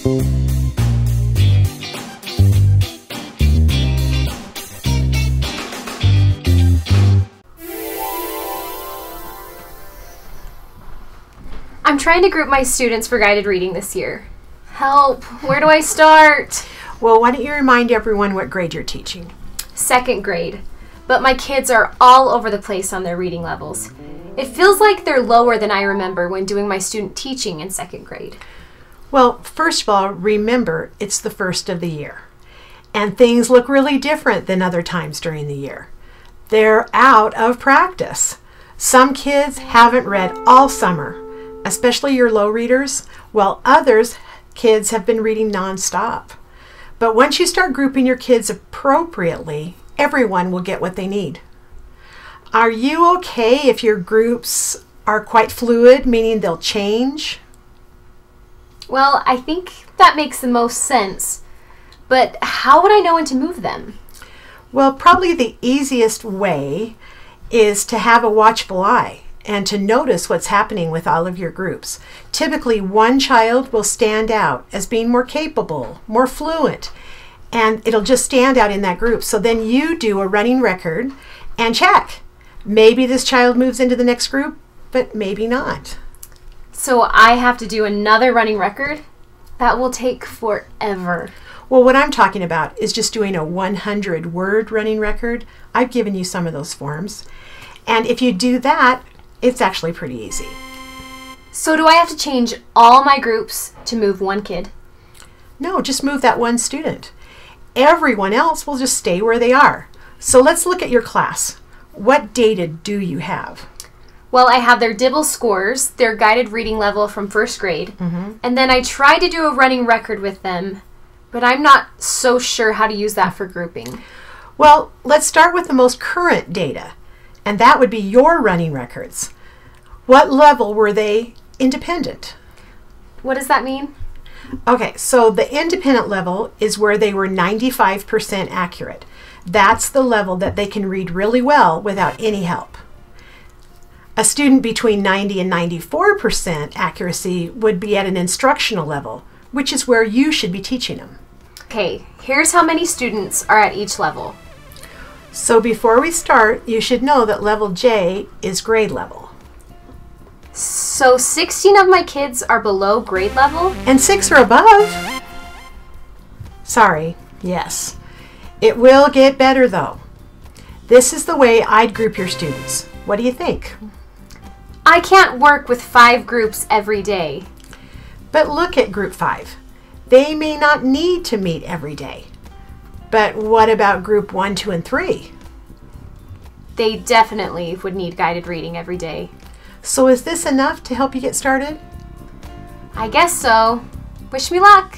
I'm trying to group my students for guided reading this year. Help! Where do I start? Well, why don't you remind everyone what grade you're teaching? 2nd grade. But my kids are all over the place on their reading levels. It feels like they're lower than I remember when doing my student teaching in 2nd grade. Well, first of all, remember it's the first of the year. And things look really different than other times during the year. They're out of practice. Some kids haven't read all summer, especially your low readers, while others kids have been reading nonstop. But once you start grouping your kids appropriately, everyone will get what they need. Are you okay if your groups are quite fluid, meaning they'll change? Well, I think that makes the most sense. But how would I know when to move them? Well, probably the easiest way is to have a watchful eye and to notice what's happening with all of your groups. Typically, one child will stand out as being more capable, more fluent, and it'll just stand out in that group. So then you do a running record and check. Maybe this child moves into the next group, but maybe not. So I have to do another running record? That will take forever. Well, what I'm talking about is just doing a 100-word running record. I've given you some of those forms. And if you do that, it's actually pretty easy. So do I have to change all my groups to move one kid? No, just move that one student. Everyone else will just stay where they are. So let's look at your class. What data do you have? Well, I have their DIBEL scores, their guided reading level from 1st grade, and then I tried to do a running record with them, but I'm not so sure how to use that for grouping. Well, let's start with the most current data, and that would be your running records. What level were they independent? What does that mean? Okay, so the independent level is where they were 95% accurate. That's the level that they can read really well without any help. A student between 90 and 94% accuracy would be at an instructional level, which is where you should be teaching them. Okay, here's how many students are at each level. So before we start, you should know that level J is grade level. So 16 of my kids are below grade level? And 6 are above. Sorry, yes. It will get better though. This is the way I'd group your students. What do you think? I can't work with 5 groups every day. But look at group 5. They may not need to meet every day. But what about group 1, 2, and 3? They definitely would need guided reading every day. So is this enough to help you get started? I guess so. Wish me luck.